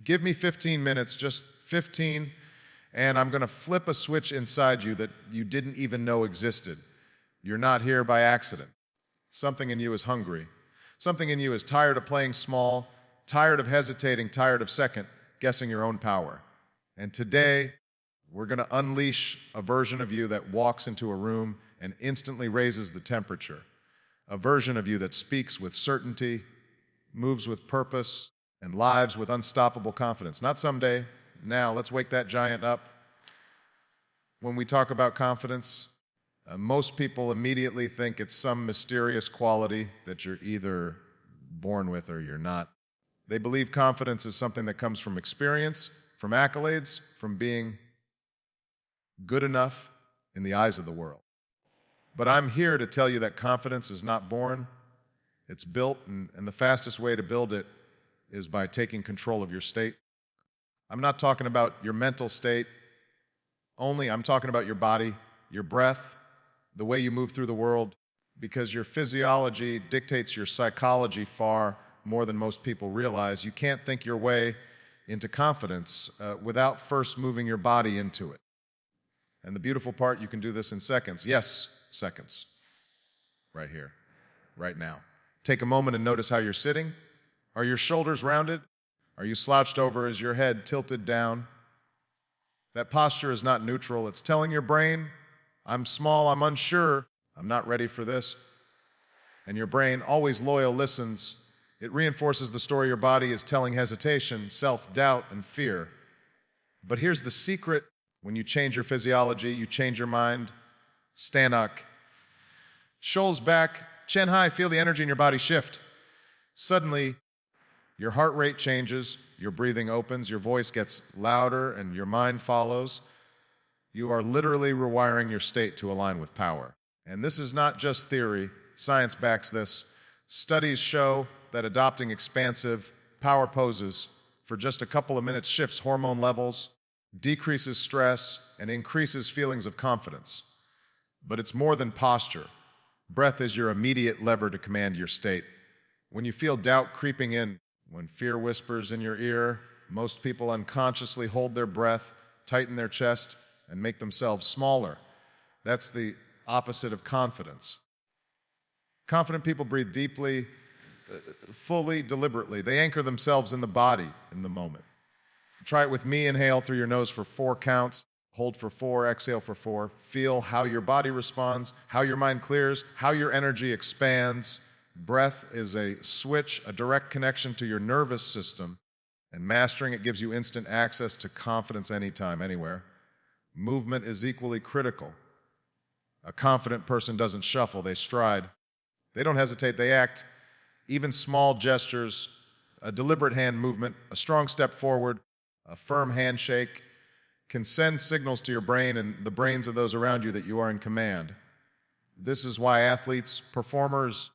Give me 15 minutes, just 15, and I'm going to flip a switch inside you that you didn't even know existed. You're not here by accident. Something in you is hungry. Something in you is tired of playing small, tired of hesitating, tired of second guessing your own power. And today, we're going to unleash a version of you that walks into a room and instantly raises the temperature. A version of you that speaks with certainty, moves with purpose, and lives with unstoppable confidence. Not someday, now. Let's wake that giant up. When we talk about confidence, most people immediately think it's some mysterious quality that you're either born with or you're not. They believe confidence is something that comes from experience, from accolades, from being good enough in the eyes of the world. But I'm here to tell you that confidence is not born, it's built, and the fastest way to build it is by taking control of your state. I'm not talking about your mental state only, I'm talking about your body, your breath, the way you move through the world, because your physiology dictates your psychology far more than most people realize. You can't think your way into confidence without first moving your body into it. And the beautiful part, you can do this in seconds. Yes, seconds. Right here, right now. Take a moment and notice how you're sitting. Are your shoulders rounded? Are you slouched over? Is your head tilted down? That posture is not neutral. It's telling your brain, I'm small, I'm unsure, I'm not ready for this. And your brain, always loyal, listens. It reinforces the story your body is telling: hesitation, self-doubt, and fear. But here's the secret. When you change your physiology, you change your mind. Stanok. Shoulders back, chin high, feel the energy in your body shift. Suddenly, your heart rate changes, your breathing opens, your voice gets louder, and your mind follows. You are literally rewiring your state to align with power. And this is not just theory. Science backs this. Studies show that adopting expansive power poses for just a couple of minutes shifts hormone levels, decreases stress, and increases feelings of confidence. But it's more than posture. Breath is your immediate lever to command your state. When you feel doubt creeping in, when fear whispers in your ear, most people unconsciously hold their breath, tighten their chest, and make themselves smaller. That's the opposite of confidence. Confident people breathe deeply, fully, deliberately. They anchor themselves in the body in the moment. Try it with me. Inhale through your nose for 4 counts. Hold for 4, exhale for 4. Feel how your body responds, how your mind clears, how your energy expands. Breath is a switch, a direct connection to your nervous system, and mastering it gives you instant access to confidence anytime, anywhere. Movement is equally critical. A confident person doesn't shuffle, they stride. They don't hesitate, they act. Even small gestures, a deliberate hand movement, a strong step forward, a firm handshake can send signals to your brain and the brains of those around you that you are in command. This is why athletes, performers,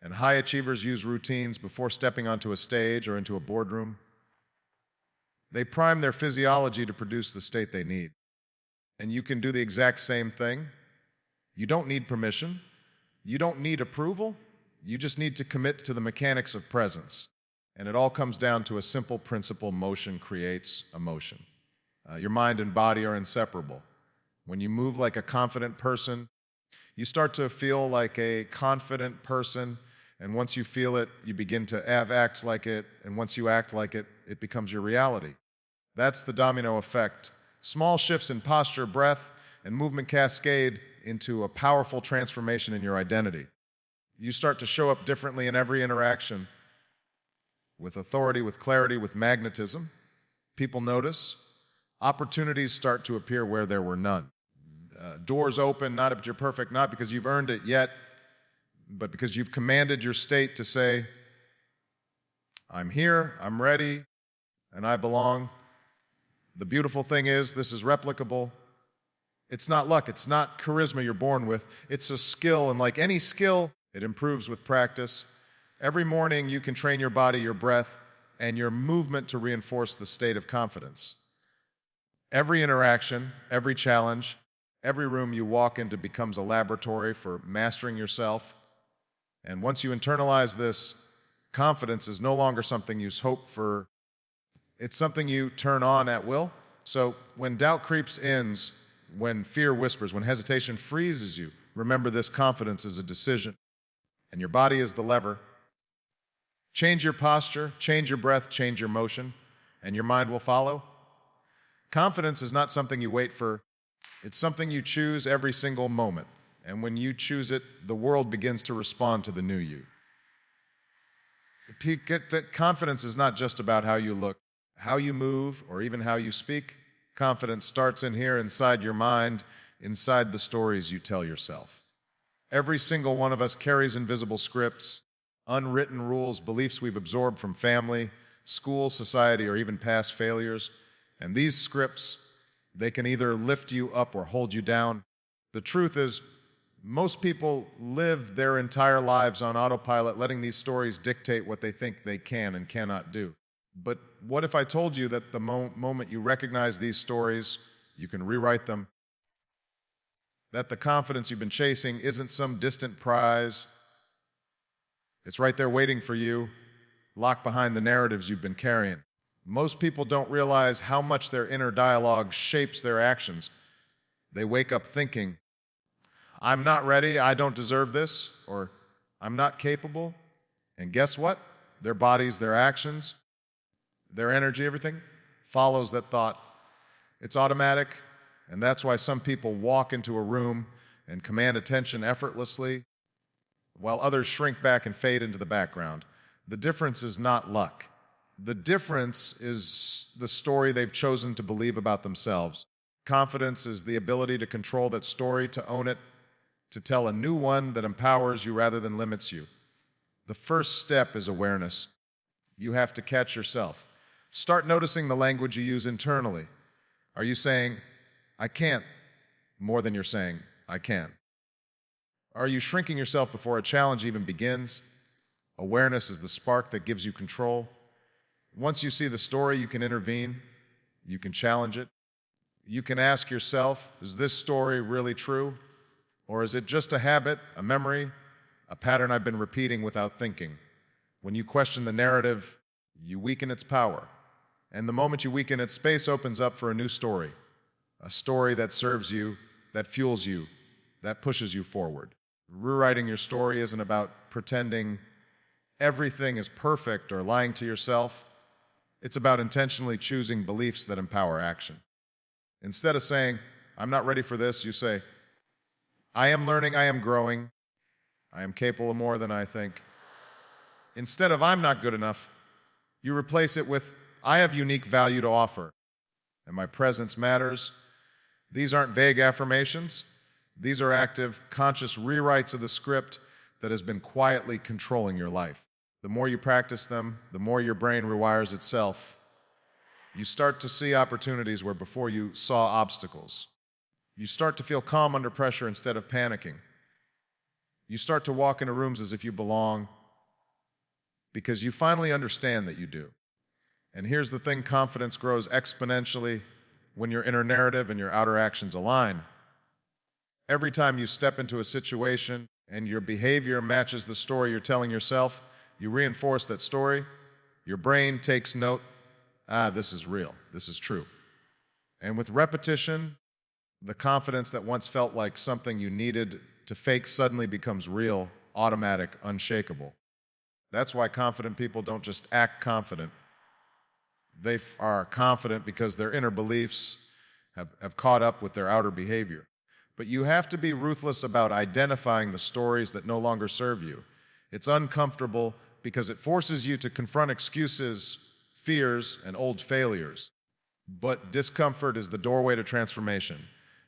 and high achievers use routines before stepping onto a stage or into a boardroom. They prime their physiology to produce the state they need. And you can do the exact same thing. You don't need permission. You don't need approval. You just need to commit to the mechanics of presence. And it all comes down to a simple principle: motion creates emotion. Your mind and body are inseparable. When you move like a confident person, you start to feel like a confident person. And once you feel it, you begin to act like it. And once you act like it, it becomes your reality. That's the domino effect. Small shifts in posture, breath, and movement cascade into a powerful transformation in your identity. You start to show up differently in every interaction, with authority, with clarity, with magnetism. People notice. Opportunities start to appear where there were none. Doors open, not if you're perfect, not because you've earned it yet, but because you've commanded your state to say, I'm here, I'm ready, and I belong. The beautiful thing is, this is replicable. It's not luck, it's not charisma you're born with. It's a skill, and like any skill, it improves with practice. Every morning you can train your body, your breath, and your movement to reinforce the state of confidence. Every interaction, every challenge, every room you walk into becomes a laboratory for mastering yourself. And once you internalize this, confidence is no longer something you hope for. It's something you turn on at will. So when doubt creeps in, when fear whispers, when hesitation freezes you, remember this: confidence is a decision, and your body is the lever. Change your posture, change your breath, change your motion, and your mind will follow. Confidence is not something you wait for. It's something you choose every single moment. And when you choose it, the world begins to respond to the new you. Get that confidence is not just about how you look, how you move, or even how you speak. Confidence starts in here, inside your mind, inside the stories you tell yourself. Every single one of us carries invisible scripts, unwritten rules, beliefs we've absorbed from family, school, society, or even past failures. And these scripts, they can either lift you up or hold you down. The truth is, most people live their entire lives on autopilot, letting these stories dictate what they think they can and cannot do. But what if I told you that the moment you recognize these stories, you can rewrite them? That the confidence you've been chasing isn't some distant prize. It's right there waiting for you, locked behind the narratives you've been carrying. Most people don't realize how much their inner dialogue shapes their actions. They wake up thinking, I'm not ready, I don't deserve this, or I'm not capable. And guess what? Their bodies, their actions, their energy, everything follows that thought. It's automatic, and that's why some people walk into a room and command attention effortlessly, while others shrink back and fade into the background. The difference is not luck. The difference is the story they've chosen to believe about themselves. Confidence is the ability to control that story, to own it, to tell a new one that empowers you rather than limits you. The first step is awareness. You have to catch yourself. Start noticing the language you use internally. Are you saying, I can't, more than you're saying, I can? Are you shrinking yourself before a challenge even begins? Awareness is the spark that gives you control. Once you see the story, you can intervene. You can challenge it. You can ask yourself, is this story really true? Or is it just a habit, a memory, a pattern I've been repeating without thinking? When you question the narrative, you weaken its power. And the moment you weaken it, space opens up for a new story. A story that serves you, that fuels you, that pushes you forward. Rewriting your story isn't about pretending everything is perfect or lying to yourself. It's about intentionally choosing beliefs that empower action. Instead of saying, I'm not ready for this, you say, I am learning, I am growing, I am capable of more than I think. Instead of I'm not good enough, you replace it with I have unique value to offer, and my presence matters. These aren't vague affirmations. These are active, conscious rewrites of the script that has been quietly controlling your life. The more you practice them, the more your brain rewires itself. You start to see opportunities where before you saw obstacles. You start to feel calm under pressure instead of panicking. You start to walk into rooms as if you belong because you finally understand that you do. And here's the thing, confidence grows exponentially when your inner narrative and your outer actions align. Every time you step into a situation and your behavior matches the story you're telling yourself, you reinforce that story. Your brain takes note, this is real, this is true. And with repetition, the confidence that once felt like something you needed to fake suddenly becomes real, automatic, unshakable. That's why confident people don't just act confident. They are confident because their inner beliefs have caught up with their outer behavior. But you have to be ruthless about identifying the stories that no longer serve you. It's uncomfortable because it forces you to confront excuses, fears, and old failures. But discomfort is the doorway to transformation.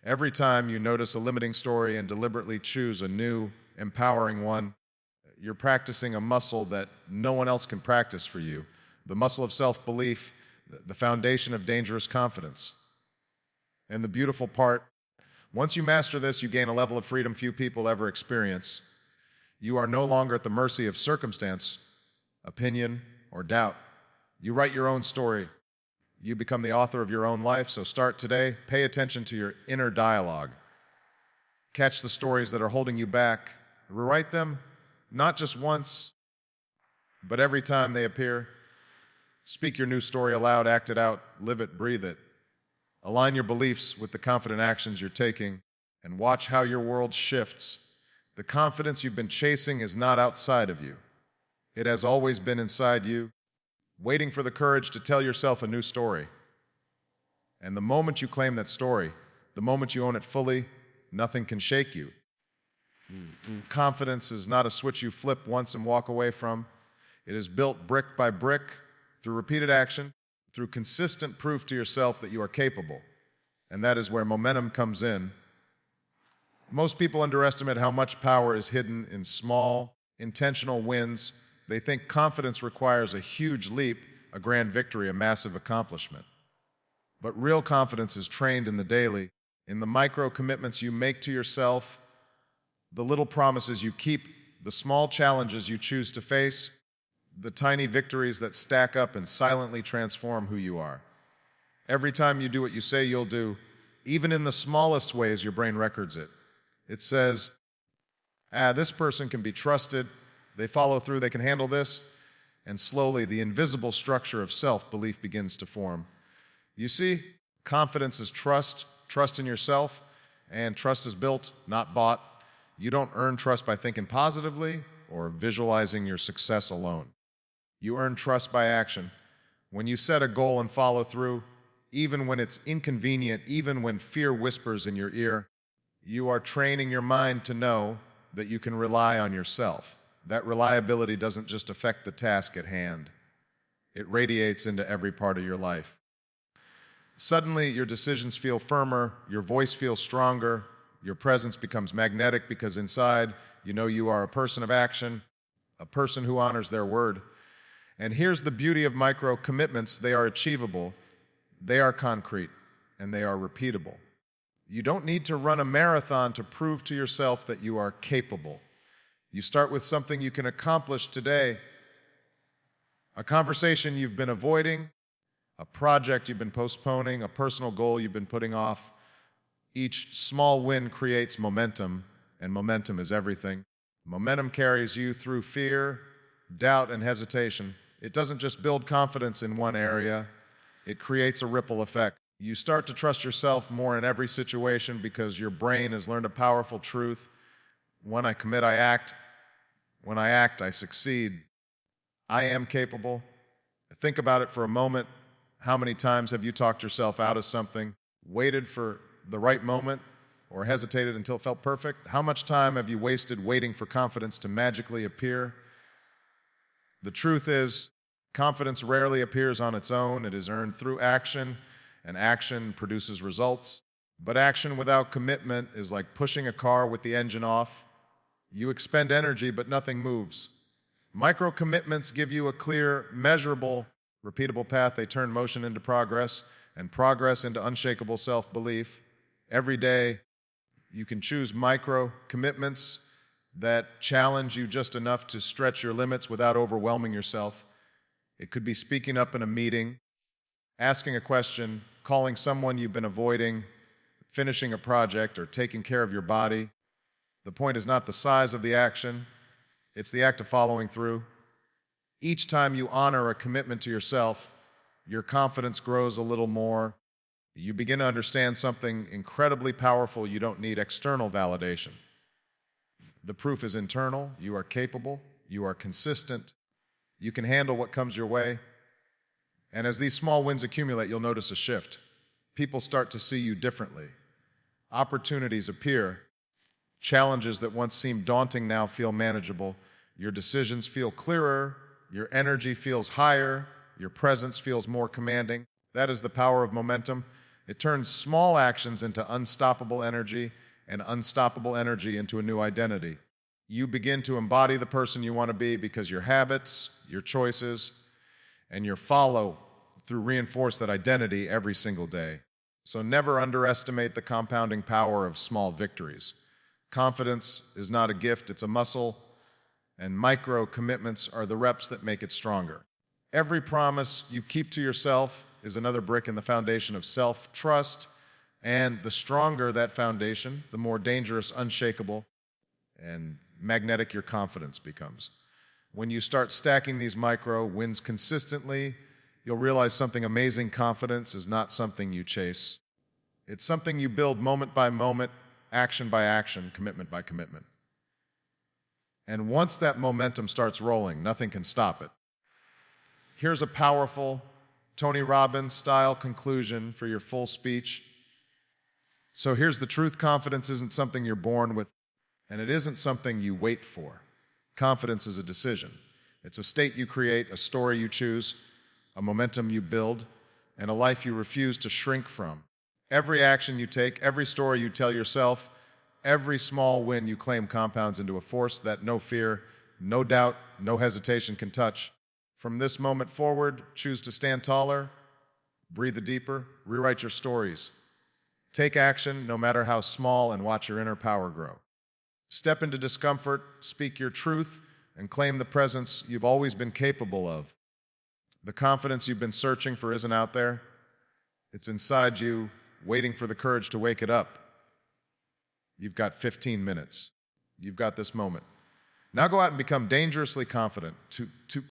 Every time you notice a limiting story and deliberately choose a new, empowering one, you're practicing a muscle that no one else can practice for you. The muscle of self-belief, the foundation of dangerous confidence. And the beautiful part, once you master this, you gain a level of freedom few people ever experience. You are no longer at the mercy of circumstance, opinion, or doubt. You write your own story. You become the author of your own life, so start today. Pay attention to your inner dialogue. Catch the stories that are holding you back. Rewrite them, not just once, but every time they appear. Speak your new story aloud, act it out, live it, breathe it. Align your beliefs with the confident actions you're taking, and watch how your world shifts. The confidence you've been chasing is not outside of you. It has always been inside you, waiting for the courage to tell yourself a new story. And the moment you claim that story, the moment you own it fully, nothing can shake you. Confidence is not a switch you flip once and walk away from. It is built brick by brick, through repeated action, through consistent proof to yourself that you are capable. And that is where momentum comes in. Most people underestimate how much power is hidden in small, intentional wins. They think confidence requires a huge leap, a grand victory, a massive accomplishment. But real confidence is trained in the daily, in the micro commitments you make to yourself, the little promises you keep, the small challenges you choose to face, the tiny victories that stack up and silently transform who you are. Every time you do what you say you'll do, even in the smallest ways, your brain records it. It says, this person can be trusted, they follow through, they can handle this, and slowly the invisible structure of self-belief begins to form. You see, confidence is trust in yourself, and trust is built, not bought. You don't earn trust by thinking positively or visualizing your success alone. You earn trust by action. When you set a goal and follow through, even when it's inconvenient, even when fear whispers in your ear, you are training your mind to know that you can rely on yourself. That reliability doesn't just affect the task at hand. It radiates into every part of your life. Suddenly, your decisions feel firmer, your voice feels stronger, your presence becomes magnetic because inside, you know you are a person of action, a person who honors their word. And here's the beauty of micro commitments. They are achievable, they are concrete, and they are repeatable. You don't need to run a marathon to prove to yourself that you are capable. You start with something you can accomplish today, a conversation you've been avoiding, a project you've been postponing, a personal goal you've been putting off. Each small win creates momentum, and momentum is everything. Momentum carries you through fear, doubt, and hesitation. It doesn't just build confidence in one area, it creates a ripple effect. You start to trust yourself more in every situation because your brain has learned a powerful truth. When I commit, I act. When I act, I succeed. I am capable. Think about it for a moment. How many times have you talked yourself out of something, waited for the right moment, or hesitated until it felt perfect? How much time have you wasted waiting for confidence to magically appear? The truth is, confidence rarely appears on its own. It is earned through action, and action produces results. But action without commitment is like pushing a car with the engine off. You expend energy, but nothing moves. Micro commitments give you a clear, measurable, repeatable path. They turn motion into progress, and progress into unshakable self-belief. Every day, you can choose micro commitments that challenge you just enough to stretch your limits without overwhelming yourself. It could be speaking up in a meeting, asking a question, calling someone you've been avoiding, finishing a project, or taking care of your body. The point is not the size of the action, it's the act of following through. Each time you honor a commitment to yourself, your confidence grows a little more. You begin to understand something incredibly powerful. You don't need external validation. The proof is internal. You are capable. You are consistent. You can handle what comes your way. And as these small wins accumulate, you'll notice a shift. People start to see you differently. Opportunities appear. Challenges that once seemed daunting now feel manageable. Your decisions feel clearer. Your energy feels higher. Your presence feels more commanding. That is the power of momentum. It turns small actions into unstoppable energy, and unstoppable energy into a new identity. You begin to embody the person you want to be because your habits, your choices, and your follow through reinforce that identity every single day. So never underestimate the compounding power of small victories. Confidence is not a gift, it's a muscle, and micro commitments are the reps that make it stronger. Every promise you keep to yourself is another brick in the foundation of self-trust, and the stronger that foundation, the more dangerous, unshakable, and magnetic your confidence becomes. When you start stacking these micro wins consistently, you'll realize something amazing. Confidence is not something you chase. It's something you build moment by moment, action by action, commitment by commitment. And once that momentum starts rolling, nothing can stop it. Here's a powerful Tony Robbins-style conclusion for your full speech. So here's the truth. Confidence isn't something you're born with, and it isn't something you wait for. Confidence is a decision. It's a state you create, a story you choose, a momentum you build, and a life you refuse to shrink from. Every action you take, every story you tell yourself, every small win you claim compounds into a force that no fear, no doubt, no hesitation can touch. From this moment forward, choose to stand taller, breathe deeper, rewrite your stories. Take action, no matter how small, and watch your inner power grow. Step into discomfort, speak your truth, and claim the presence you've always been capable of. The confidence you've been searching for isn't out there. It's inside you, waiting for the courage to wake it up. You've got 15 minutes. You've got this moment. Now go out and become dangerously confident. To